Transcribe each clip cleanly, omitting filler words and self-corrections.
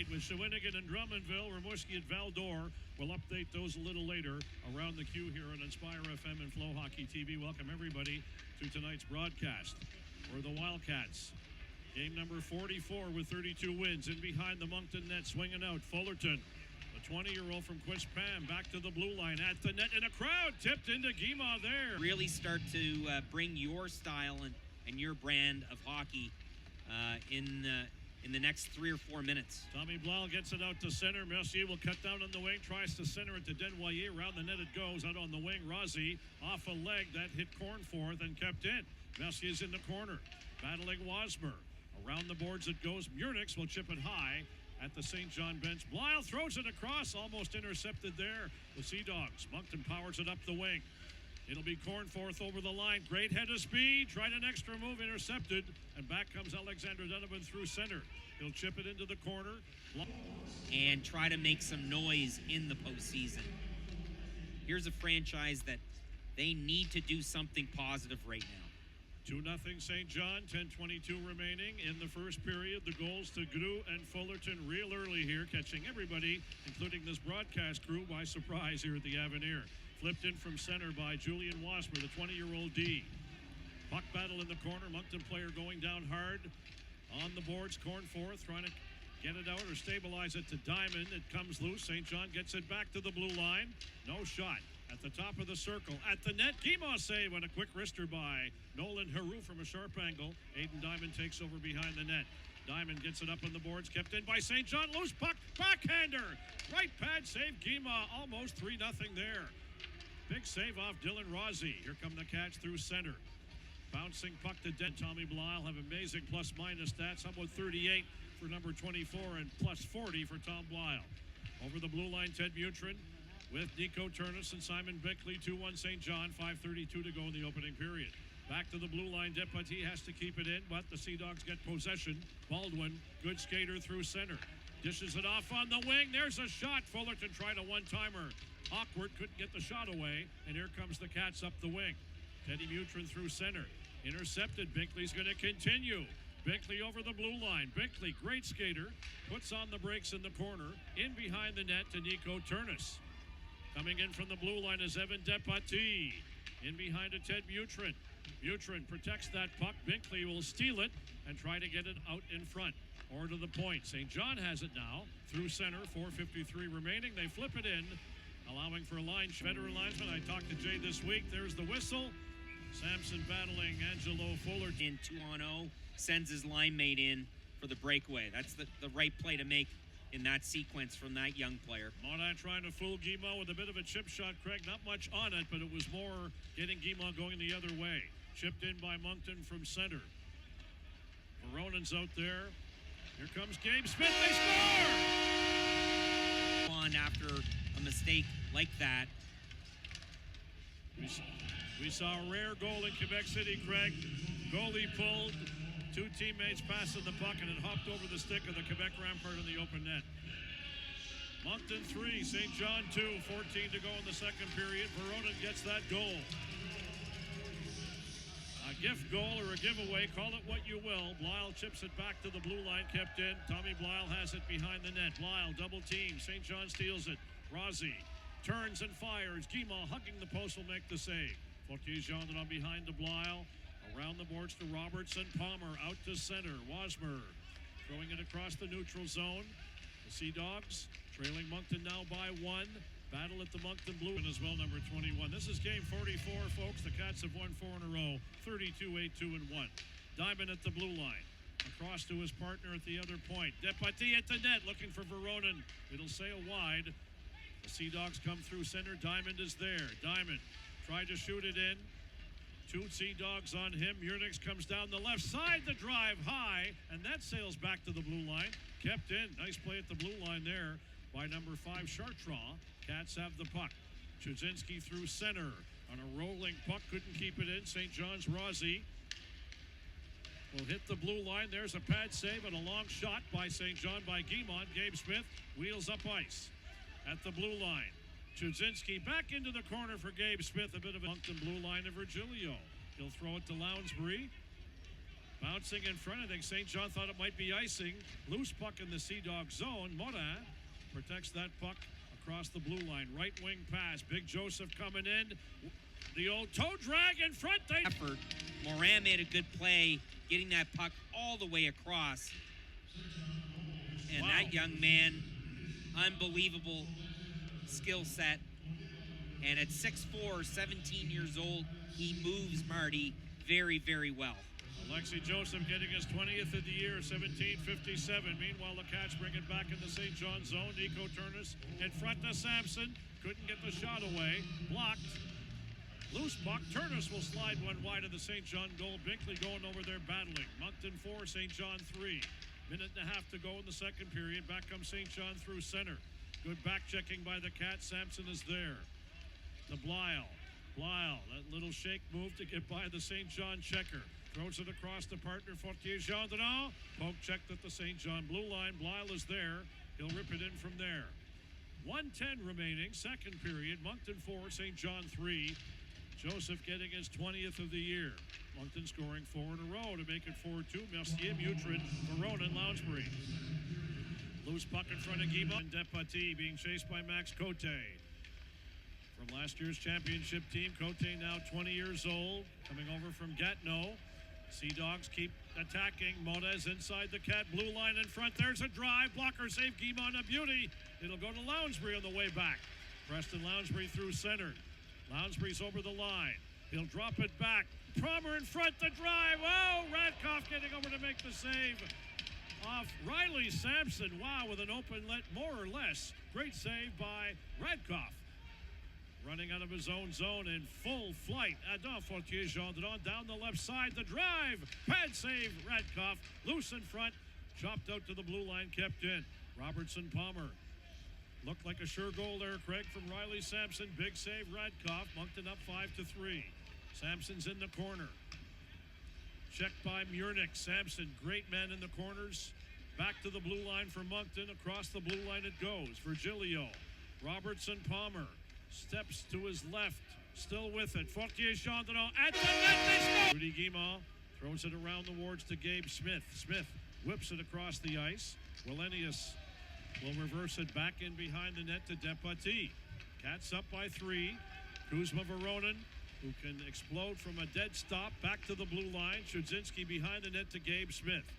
tonight with Shawinigan and Drummondville, Rimouski at Val-d'Or. We'll update those a little later around the Q here on Inspire FM and Flow Hockey TV. Welcome everybody to tonight's broadcast. For the Wildcats, game number 44 with 32 wins. In behind the Moncton net, swinging out, Fullerton. The 20-year-old from Quispam back to the blue line at the net, and a crowd tipped into Guimont there. Really start to bring your style and your brand of hockey in the next 3 or 4 minutes. Tommy Blau gets it out to center. Mercier will cut down on the wing, tries to center it to Denoyer. Around the net it goes, out on the wing. Rozzi off a leg that hit Cornforth and kept in. Mercier's in the corner, battling Wasmer. Around the boards it goes. Murnix will chip it high at the St. John bench. Blyle throws it across, almost intercepted there. The Sea Dogs. Moncton powers it up the wing. It'll be Cornforth over the line. Great head of speed. Tried an extra move, intercepted. And back comes Alexander Donovan through center. He'll chip it into the corner. And try to make some noise in the postseason. Here's a franchise that they need to do something positive right now. 2-0 St. John, 10:22 remaining in the first period. The goals to Gru and Fullerton real early here, catching everybody, including this broadcast crew, by surprise here at the Avenir. Flipped in from center by Julian Wasmer, the 20-year-old D. Puck battle in the corner. Moncton player going down hard. On the boards, Cornforth trying to get it out or stabilize it to Diamond. It comes loose. St. John gets it back to the blue line. No shot. At the top of the circle, at the net, Guimont save and a quick wrister by Nolan Heroux from a sharp angle. Aiden Diamond takes over behind the net. Diamond gets it up on the boards, kept in by St. John. Loose puck, backhander. Right pad save, Guimont, almost 3-0 there. Big save off Dylan Rozzi. Here come the Cats through center. Bouncing puck to Dent. Tommy Blau have amazing plus-minus stats. How about 38 for number 24 and plus 40 for Tom Blau. Over the blue line, Ted Mutrin with Nico Turnus and Simon Bickley. 2-1 St. John, 5:32 to go in the opening period. Back to the blue line, Deputy has to keep it in, but the Sea Dogs get possession. Baldwin, good skater through center. Dishes it off on the wing. There's a shot. Fullerton tried a one-timer. Awkward, couldn't get the shot away, and here comes the Cats up the wing. Teddy Mutrin through center. Intercepted. Bickley's going to continue. Bickley over the blue line. Bickley, great skater, puts on the brakes in the corner. In behind the net to Nico Turnus. Coming in from the blue line is Evan Depati. In behind it, Ted Mutrin. Mutrin protects that puck. Binkley will steal it and try to get it out in front or to the point. St. John has it now through center. 4:53 remaining. They flip it in, allowing for a line. Veteran linesman. I talked to Jay this week. There's the whistle. Sampson battling Angelo Fullerton. In 2-on-0, sends his line mate in for the breakaway. That's the right play to make in that sequence from that young player. Monin trying to fool Guimont with a bit of a chip shot, Craig. Not much on it, but it was more getting Guimont going the other way. Chipped in by Moncton from center. Veronen's out there. Here comes Gabe Smith. They score! On after a mistake like that. We saw a rare goal in Quebec City, Craig. Goalie pulled. Two teammates passing the puck, and it hopped over the stick of the Quebec Rampart in the open net. Moncton 3, St. John 2, 14 to go in the second period. Veronen gets that goal. A gift goal or a giveaway, call it what you will. Blyle chips it back to the blue line, kept in. Tommy Blyle has it behind the net. Blyle double team. St. John steals it. Rozzi turns and fires. Guimont hugging the post will make the save. Fauquier-Jean on behind to Blyle. Around the boards to Robertson. Palmer out to center. Wasmer throwing it across the neutral zone. The Sea Dogs trailing Moncton now by 1. Battle at the Moncton Blue as well, number 21. This is game 44, folks. The Cats have won 4 in a row. 32-8-2-1. Diamond at the blue line. Across to his partner at the other point. Depati at the net looking for Veronen. It'll sail wide. The Sea Dogs come through center. Diamond is there. Diamond tried to shoot it in. Two Sea Dogs on him. Murnix comes down the left side. The drive high, and that sails back to the blue line. Kept in. Nice play at the blue line there by number 5, Chartrand. Cats have the puck. Chudzinski through center on a rolling puck. Couldn't keep it in. St. John's Rozzi will hit the blue line. There's a pad save and a long shot by St. John by Guimont. Gabe Smith wheels up ice at the blue line. Chudzinski back into the corner for Gabe Smith. A bit of a Moncton blue line of Virgilio. He'll throw it to Lounsbury. Bouncing in front, I think St. John thought it might be icing. Loose puck in the Sea Dog zone. Morin protects that puck across the blue line. Right wing pass. Big Joseph coming in. The old toe drag in front. Effort. Morin made a good play, getting that puck all the way across. And that young man, unbelievable skill set. And at 6'4", 17 years old, he moves, Marty, very, very well. Alexi Joseph getting his 20th of the year, 17:57. Meanwhile, the Cats bring it back in the St. John zone. Nico Turnus in front to Sampson. Couldn't get the shot away. Blocked. Loose puck. Turnus will slide one wide of the St. John goal. Binkley going over there battling. Moncton 4, St. John 3. Minute and a half to go in the second period. Back comes St. John through center. Good back checking by the Cats. Sampson is there. To Blyle. Blyle, that little shake move to get by the St. John checker. Throws it across the partner, Fortier Gendron. Poke checked at the St. John blue line. Blyle is there. He'll rip it in from there. 1:10 remaining, second period. Moncton 4, St. John 3. Joseph getting his 20th of the year. Moncton scoring 4 in a row to make it 4-2. Mercier, Mutrin, Verona, and Lounsbury. Loose puck in front of Guimont. And Depati being chased by Max Cote. From last year's championship team, Cote now 20 years old, coming over from Gatineau. Sea Dogs keep attacking. Monez inside the Cat blue line in front. There's a drive. Blocker save. Guimont, a beauty. It'll go to Lounsbury on the way back. Preston Lounsbury through center. Lounsbury's over the line. He'll drop it back. Promer in front. The drive. Oh, Radkoff getting over to make the save off Riley Sampson. Wow, with an open let, more or less. Great save by Radkoff. Running out of his own zone in full flight. Adam Fortier Gendron down the left side. The drive. Pad save. Radkoff loose in front. Chopped out to the blue line. Kept in. Robertson Palmer. Looked like a sure goal there, Craig, from Riley Sampson. Big save. Radkoff. Moncton up 5-3. Sampson's in the corner. Checked by Murnick. Sampson, great man in the corners. Back to the blue line for Moncton. Across the blue line it goes. Virgilio. Robertson Palmer. Steps to his left, still with it. Fortier Gendron at the net, they score! Rudy Guimont throws it around the wards to Gabe Smith. Smith whips it across the ice. Wallenius will reverse it back in behind the net to Depati. Cats up by 3. Kuzma Voronin, who can explode from a dead stop, back to the blue line. Chudzinski behind the net to Gabe Smith.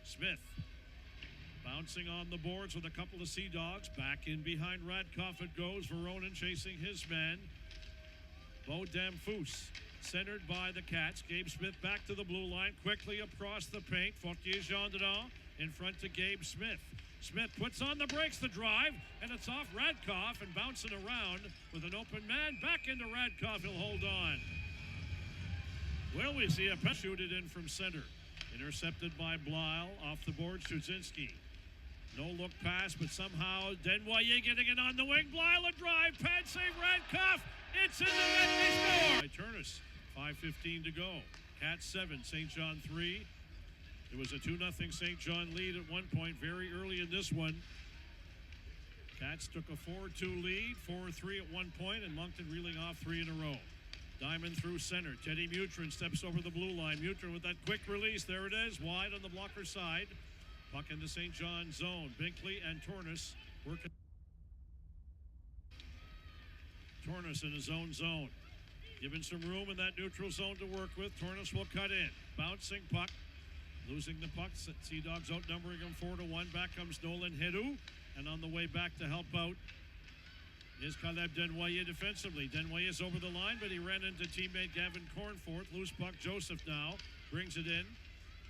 Smith bouncing on the boards with a couple of Sea Dogs. Back in behind Radkoff it goes. Voronin chasing his man. Bo Damphus centered by the Cats. Gabe Smith back to the blue line. Quickly across the paint. Fortier Gendron in front to Gabe Smith. Smith puts on the brakes, the drive, and it's off Radkoff and bouncing around with an open man. Back into Radkoff. He'll hold on. Well, we see a shoot it in from center. Intercepted by Blyle. Off the board, Chudzinski. No look pass, but somehow Denvoyer getting it on the wing. Blyle a drive, pad save, Radkoff. It's in the net, they score! By Turnus, 5:15 to go. Cats 7, St. John 3. It was a 2-0 St. John lead at one point very early in this one. Cats took a 4-2 lead, 4-3 at one point, and Moncton reeling off 3 in a row. Diamond through center. Teddy Mutrin steps over the blue line. Mutrin with that quick release. There it is, wide on the blocker side. Puck into St. John's zone. Binkley and Turnus working. Turnus in his own zone. Given some room in that neutral zone to work with. Turnus will cut in. Bouncing puck. Losing the puck. Sea Dogs outnumbering him 4-1. Back comes Nolan Hedu. And on the way back to help out is Caleb Denvoyer defensively. Denvoyer's over the line, but he ran into teammate Gavin Cornforth. Loose puck. Joseph now brings it in.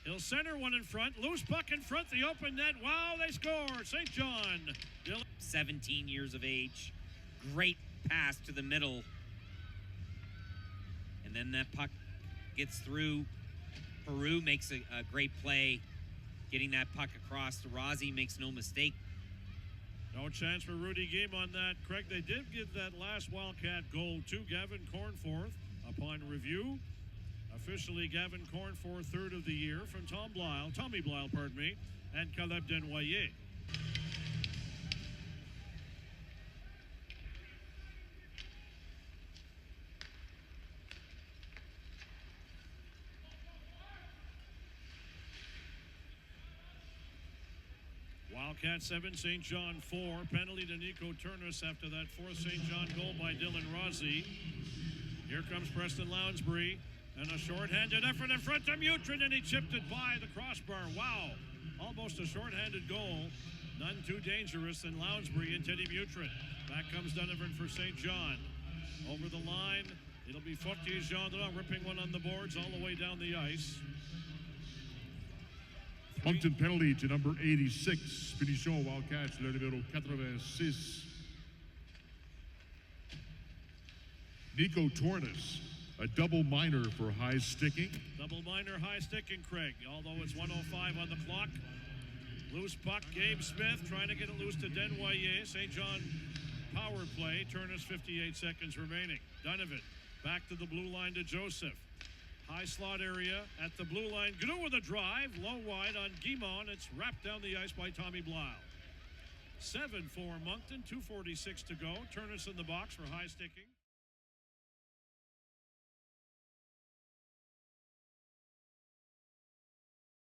He'll center one in front. Loose puck in front. The open net. Wow, they score. St. John. 17 years of age. Great pass to the middle. And then that puck gets through. Peru makes a great play. Getting that puck across to Rozzi. Makes no mistake. No chance for Rudy Guimont on that. Craig, they did give that last Wildcat goal to Gavin Cornforth upon review. Officially, Gavin Cornforth, 3rd of the year from Tommy Blyle, and Caleb Denvoyer. Wildcats 7, St. John 4. Penalty to Nico Turnus after that fourth St. John goal by Dylan Rozzi. Here comes Preston Lounsbury. And a shorthanded effort in front of Mutrin, and he chipped it by the crossbar. Wow. Almost a shorthanded goal. None too dangerous than Lounsbury and Teddy Mutrin. Back comes Donovan for St. John. Over the line, it'll be Fortier-Gendron ripping one on the boards all the way down the ice. Moncton penalty to number 86. Punition Wildcats, le numéro 86. Nico Tornes, a double minor for high sticking. Double minor high sticking, Craig. Although it's 1:05 on the clock. Loose puck, Gabe Smith trying to get it loose to Denvoyer. St. John power play. Turnus 58 seconds remaining. Donovan back to the blue line to Joseph. High slot area at the blue line. Gnu with a drive. Low wide on Guimond. It's wrapped down the ice by Tommy Blau. 7 for Moncton. 2:46 to go. Turnus in the box for high sticking.